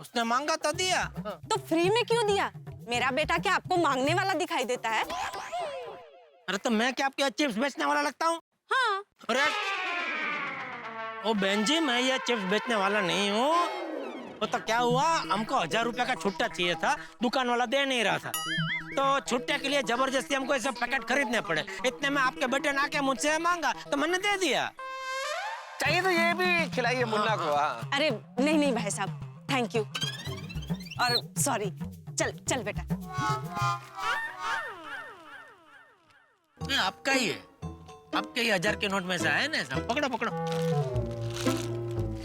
उसने मांगा तो दिया। तो फ्री में क्यों दिया? मेरा बेटा क्या आपको मांगने वाला दिखाई देता है? अरे तो मैं क्या आपके चिप्स बेचने वाला लगता हूँ? हाँ। अरे ओ बहन जी, मैं ये चिप्स बेचने वाला नहीं हूँ। वो तो क्या हुआ, हमको 1000 रुपए का छुट्टा चाहिए था, दुकान वाला दे नहीं रहा था, तो छुट्टे के लिए जबरदस्ती हमको ऐसे पैकेट खरीदने पड़े। इतने में आपके बेटे ने आके मुझसे मांगा तो मैंने दे दिया। चाहिए तो ये भी खिलाइए मुन्ना को। हाँ। अरे नहीं नहीं भाई साहब, थैंक यू और सॉरी। चल चल बेटा। ये आपका ही है, आपके ही 1000 के नोट में से आए ना सब। पकड़ो पकड़ो।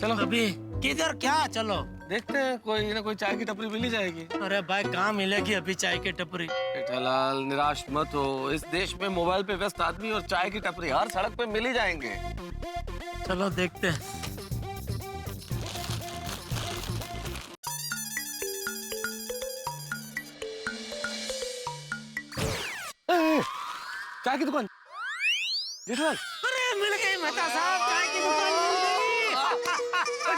चलो अभी किधर क्या, चलो देखते हैं, कोई ना कोई चाय की टपरी मिल ही जाएगी। अरे भाई कहाँ मिलेगी अभी चाय की टपरी? जेठालाल निराश मत हो, इस देश में मोबाइल पे व्यस्त आदमी और चाय की टपरी हर सड़क पे मिल ही जाएंगे। चलो देखते हैं। चाय की दुकान। जेठालाल अरे मिल गई मेहता साहब, चाय की दुकान मिल गई।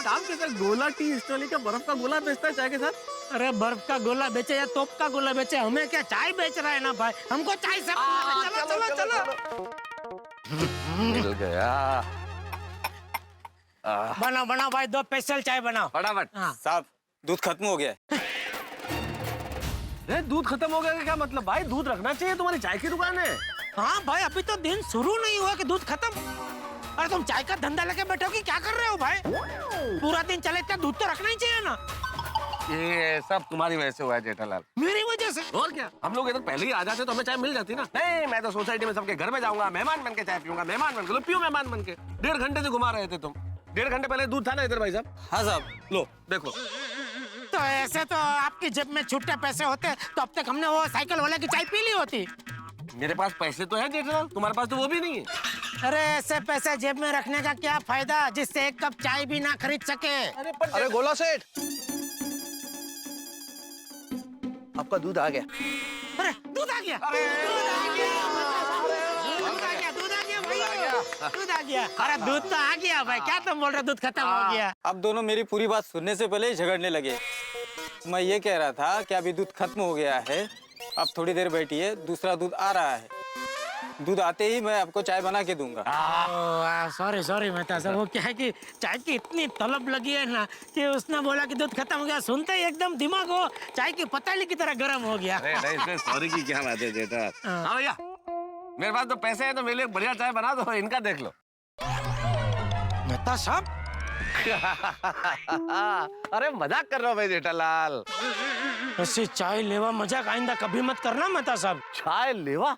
दाम के साथ गोला टी स्टॉल का बर्फ का गोला बेचता है चाय के साथ। अरे बर्फ का गोला बेचे या तोप का गोला बेचे, हमें क्या, चाय बेच रहा है ना भाई, हमको चाय से चलो चलो चलो। मिल गया। बनाओ बनाओ भाई, 2 स्पेशल चाय बनाओ फटाफट। हाँ। साहब, दूध खत्म हो गया है। दूध खत्म हो गया का क्या मतलब भाई? दूध रखना चाहिए, तुम्हारी चाय की दुकान है। हाँ भाई, अभी तो दिन शुरू नहीं हुआ कि दूध खत्म। अरे तुम चाय का धंधा लेके बैठे हो कि क्या कर रहे हो भाई? पूरा दिन चले इतना दूध तो रखना ही चाहिए ना। ये सब तुम्हारी वजह से हुआ है जेठालाल। मेरी वजह से? और क्या, हम लोग इधर पहले ही आ जाते तो हमें चाय मिल जाती ना। नहीं, मैं तो सोसाइटी में सबके घर में जाऊंगा, मेहमान बन के चाय पीऊंगा, मेहमान बन के। पियो मेहमान बन के। 1.5 घंटे से घुमा रहे थे तुम। 1.5 घंटे पहले दूध था ना इधर भाई साहब? हाँ साहब। लो देखो। तो ऐसे तो आपकी जेब में छुट्टे पैसे होते तो अब तक हमने वो साइकिल वाले की चाय पी ली होती। मेरे पास पैसे तो है जेठालाल, तुम्हारे पास तो वो भी नहीं है। अरे ऐसे पैसे जेब में रखने का क्या फायदा जिससे एक कप चाय भी ना खरीद सके। अरे गोला सेठ, आपका दूध आ गया। अरे दूध आ गया, दूध आ गया, दूध आ गया, दूध आ गया भाई, दूध आ गया। अरे दूध तो आ गया भाई, क्या तुम बोल रहे हो दूध खत्म हो गया? अब दोनों मेरी पूरी बात सुनने से पहले ही झगड़ने लगे। मैं ये कह रहा था कि अभी दूध खत्म हो गया है, अब थोड़ी देर बैठिए, दूसरा दूध आ रहा है। दूध आते ही मैं आपको चाय बना के दूंगा। सॉरी सॉरी मेहता साहब, वो क्या है कि चाय की इतनी तलब लगी है ना कि उसने बोला कि दूध खत्म हो गया, सुनते ही एकदम दिमाग वो चाय की पतीली की तरह गर्म हो गया। अरे नहीं, इसमें सॉरी की क्या बात है जेठा। हाँ भैया, मेरे पास तो पैसे हैं तो मेरे लिए बढ़िया चाय बना दो, इनका देख लो। मेहता साहब अरे मजाक कर रहा हूँ भाई जेठालाल। ऐसी चाय लेवा मजाक आइंदा कभी मत करना मेहता साहब। चाय लेवा?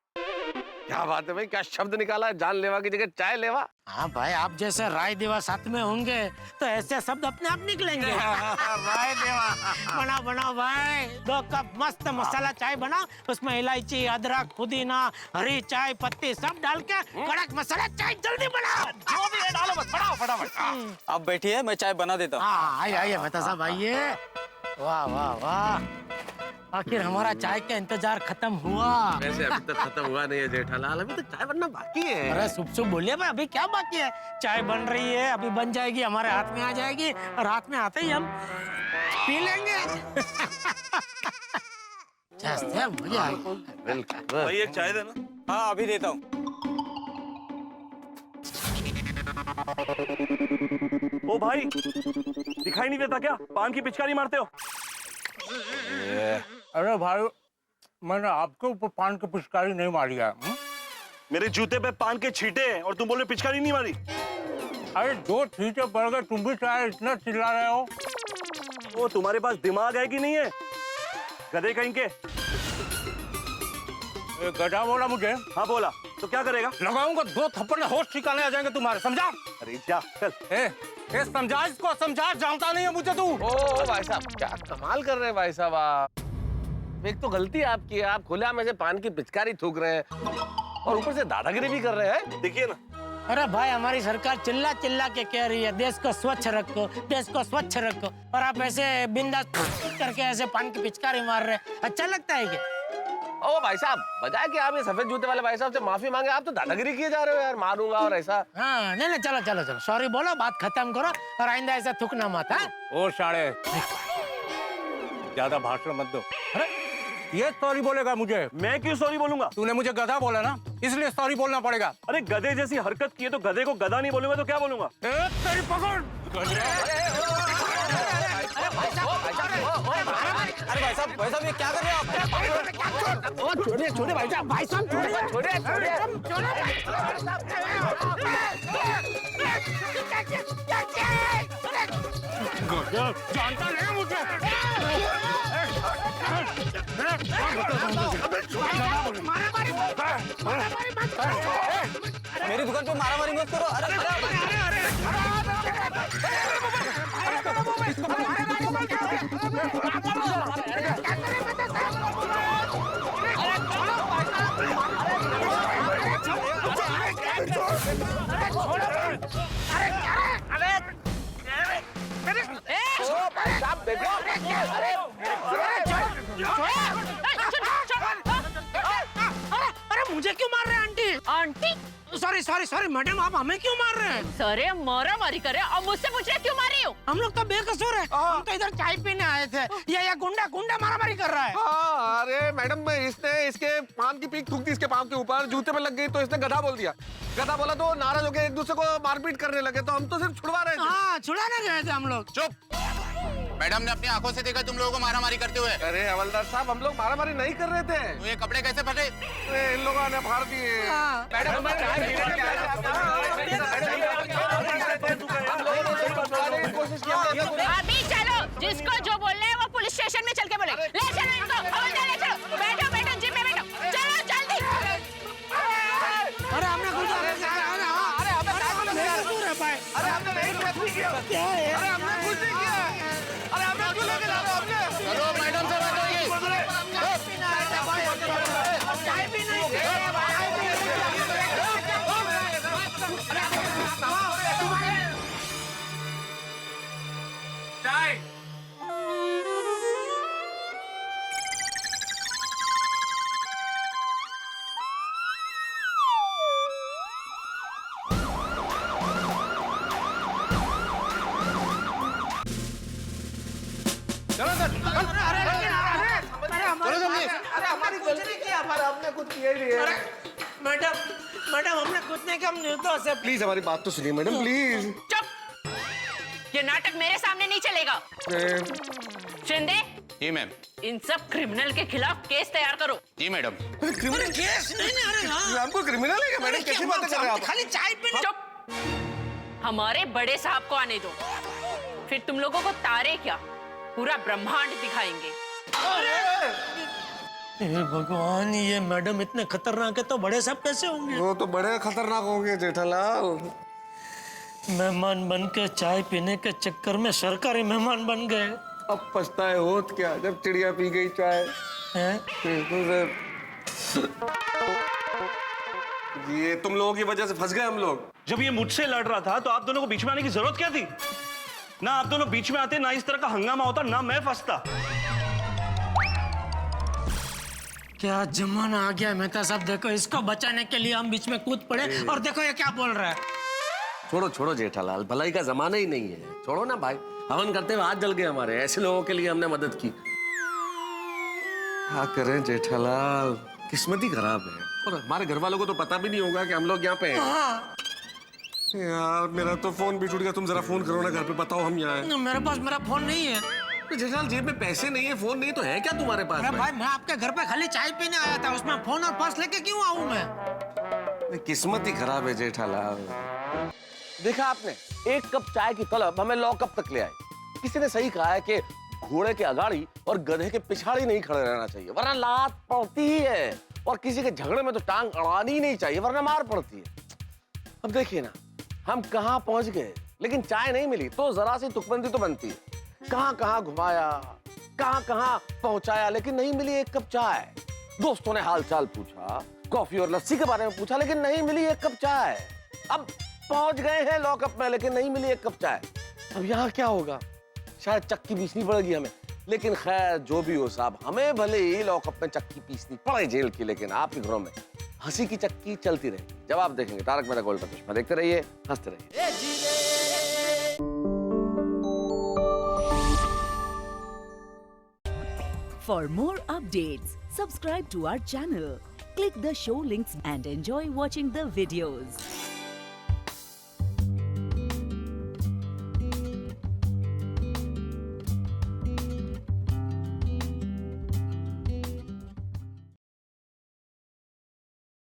क्या बात है भाई, क्या शब्द निकाला है, जान लेवा की जगह चाय लेवा। हाँ भाई, आप जैसे राय देवा साथ में होंगे तो ऐसे शब्द अपने आप निकलेंगे। राय देवा। बनाओ बनाओ भाई, 2 कप मस्त मसाला चाय बनाओ, उसमें इलायची, अदरक, पुदीना, हरी चाय पत्ती सब डाल के कड़क मसाला चाय जल्दी बनाओ। जो भी है डालो, बस बनाओ फटाफट। आप बैठिए, मैं चाय बना देता हूँ। हाँ आइए आइए मेहता साहब आइए। वाह वाह वाह, आखिर हमारा चाय का इंतजार खत्म हुआ। वैसे अभी तक खत्म हुआ नहीं है जेठालाल, अभी तो चाय बनना बाकी है। अरे शुभ शुभ बोलिए भाई, अभी क्या बाकी है? चाय बन रही है, अभी बन जाएगी, हमारे हाथ में आ जाएगी और हाथ में आते ही हम पी लेंगे। मजा बिल्कुल भाई, एक चाय देना। हाँ अभी देता हूँ। ओ भाई, दिखाई नहीं देता क्या? पान की पिचकारी मारते हो? अरे भाई, मैंने आपके ऊपर पान की पिचकारी नहीं मारी है। मेरे जूते पे पान के छींटे हैं और तुम बोल रहे पिचकारी नहीं मारी? अरे 2 छींटे पड़ गए, तुम भी शायद इतना चिल्ला रहे हो। वो तुम्हारे पास दिमाग है कि नहीं है, गधे कहीं के? गधा बोला मुझे। हाँ बोला, तो क्या करेगा? लगाऊंगा 2 थप्पड़ में होश ठिकाने आ जाएंगे तुम्हारे, समझा? अरे जा चल। ए समझा इसको, समझा, जानता नहीं है मुझे तू। ओ भाई साहब, क्या कमाल कर रहे हैं भाई साहब आप। एक तो गलती आपकी है, आप खुलेआम ऐसे पान की पिचकारी थूक रहे हैं और ऊपर से दादागिरी भी कर रहे हैं। देखिए ना, अरे भाई हमारी सरकार चिल्ला चिल्ला के कह रही है देश को स्वच्छ रखो, देश को स्वच्छ रखो, और आप ऐसे बिंदास करके ऐसे पान की पिचकारी मार रहे हैं। अच्छा लगता है क्या? ओ भाई साहब, बजाय कि आप ये सफेद जूते वाले भाई साहब से माफी मांगे, आप तो दादागिरी किए जा रहे हो यार, मारूंगा और ऐसा। हाँ नहीं चलो चलो चलो, सॉरी बोलो, बात खत्म करो और आइंदा ऐसा थूकना मत। ओ साले, ज्यादा भाषण मत दो। अरे ये सॉरी बोलेगा मुझे? मैं क्यों सॉरी बोलूंगा? तूने मुझे गधा बोला ना, इसलिए सॉरी बोलना पड़ेगा। अरे गधे जैसी हरकत की है तो गधे को गधा नहीं बोलूंगा तो क्या बोलूंगा? तेरी पकड़। अरे भाई साहब ये क्या कर रहे हो आप? छोड़िए भाई साहब, भाई साहब छोड़िए। जानता नहीं मुझे। मेरी दुकान पे मारामारी मत करो। अरे अरे मुझे क्यों मार रहे हैं आंटी? आंटी? सॉरी मैडम, आप हमें क्यों मार रहे हैं? सरे मारा मारी करे और मुझसे पूछ रहे क्यों मारी हो? हम लोग तो बेकसूर है, हम तो इधर चाय पीने आए थे। ये गुंडा मारामारी कर रहा है। अरे मैडम, इसने इसके पान की पीक थूक दी इसके पाँव के ऊपर, जूते में लग गई तो इसने गधा बोल दिया। गधा बोला तो नाराज हो गए, एक दूसरे को मारपीट करने लगे, तो हम तो सिर्फ छुड़वा रहे थे। हाँ, छुड़ाने गए थे हम लोग। चुप। मैडम ने अपनी आंखों से देखा तुम लोगों को मारामारी करते हुए। अरे हवलदार साहब, हम लोग मारामारी नहीं कर रहे थे। तो ये कपड़े कैसे फटे? इन लोगों ने फाड़ दिए। मैडम अभी चलो, जिसको जो बोलना है वो पुलिस स्टेशन में चल के बोले। ले चलो इनको, हवलदार ले चलो। बैठो जीप में बैठो, चलो जल्दी। अरे हमने कुछ नहीं किया। अरे हमने क्यों लेके जा रहे हो? चलो मैडम से बात होगी। मैडम हमने कुछ नहीं किया, हम निर्दोष है। प्लीज हमारी बात तो सुनिए मैडम, प्लीज। चुप, ये नाटक मेरे सामने नहीं चलेगा। शिंदे जी मैम। इन सब क्रिमिनल के खिलाफ केस तैयार करो। जी मैडम। क्रिमिनल केस नहीं, अरे हमको क्रिमिनल है मैडम, कैसी बातें कर रहे हैं आप? खाली चाय पीने। चुप, हमारे बड़े साहब को आने दो, फिर तुम लोगों को तारे क्या पूरा ब्रह्मांड दिखाएंगे। भगवान, ये मैडम इतने खतरनाक है तो बड़े साहब कैसे होंगे? वो तो बड़े खतरनाक होंगे जेठालाल। मेहमान बन के चाय पीने के चक्कर में सरकारी मेहमान बन गए। अब पछताए होत क्या, जब चिड़िया पी गई चाय। ये तुम लोगों की वजह से फंस गए हम लोग। जब ये मुझसे लड़ रहा था तो आप दोनों को बीच में आने की जरूरत क्या थी? ना आप दोनों बीच में आते, ना इस तरह का हंगामा होता, ना मैं फंसता। क्या जमाना आ गया मेहता साहब, देखो इसको बचाने के लिए हम बीच में कूद पड़े और देखो ये क्या बोल रहा है। छोड़ो जेठालाल, भलाई का जमाना ही नहीं है, छोड़ो ना भाई। हवन करते हुए हाथ जल गए हमारे, ऐसे लोगों के लिए हमने मदद की। क्या करें जेठालाल, किस्मत ही खराब है, और हमारे घर वालों को तो पता भी नहीं होगा कि हम लोग यहाँ पे हैं। यार मेरा तो फोन भी टूट गया, तुम जरा फोन करो ना घर पे, बताओ हम यहाँ हैं। मेरे पास मेरा फोन नहीं है। जेठालाल जेब में पैसे नहीं है, फोन नहीं तो है क्या तुम्हारे पास? अरे भाई मैं आपके घर पे खाली चाय पीने आया था, उसमें फोन और पर्स लेके क्यों आऊं मैं? किस्मत ही खराब है जेठालाल। देखा आपने, 1 कप चाय की तलब हमें लॉकअप तक ले आई। किसी ने सही कहा है कि घोड़े के अगाड़ी और गधे के पिछाड़ी नहीं खड़े रहना चाहिए, वरना लात पड़ती ही है। और किसी के झगड़े में तो टांग अड़ानी ही नहीं चाहिए, वरना मार पड़ती है। अब देखिए ना, हम कहाँ पहुंच गए, लेकिन चाय नहीं मिली तो जरा सी तुकबंदी तो बनती है। कहाँ कहाँ घुमाया, कहाँ कहाँ पहुंचाया, लेकिन नहीं मिली 1 कप चाय। दोस्तों ने हालचाल पूछा, कॉफी और लस्सी के बारे में पूछा, लेकिन नहीं मिली 1 कप चाय। अब पहुंच गए हैं लॉकअप में, लेकिन नहीं मिली 1 कप चाय। अब यहाँ क्या होगा? शायद चक्की पीसनी पड़ेगी हमें। लेकिन खैर जो भी हो साहब, हमें भले ही लॉकअप में चक्की पीसनी पड़े जेल की, लेकिन आपके घरों में हंसी की चक्की चलती रहेगी। जब आप देखेंगे तारक मेहता का उल्टा चश्मा, देखते रहिए, हंसते रहिए। For more updates, subscribe to our channel, click the show links and enjoy watching the videos.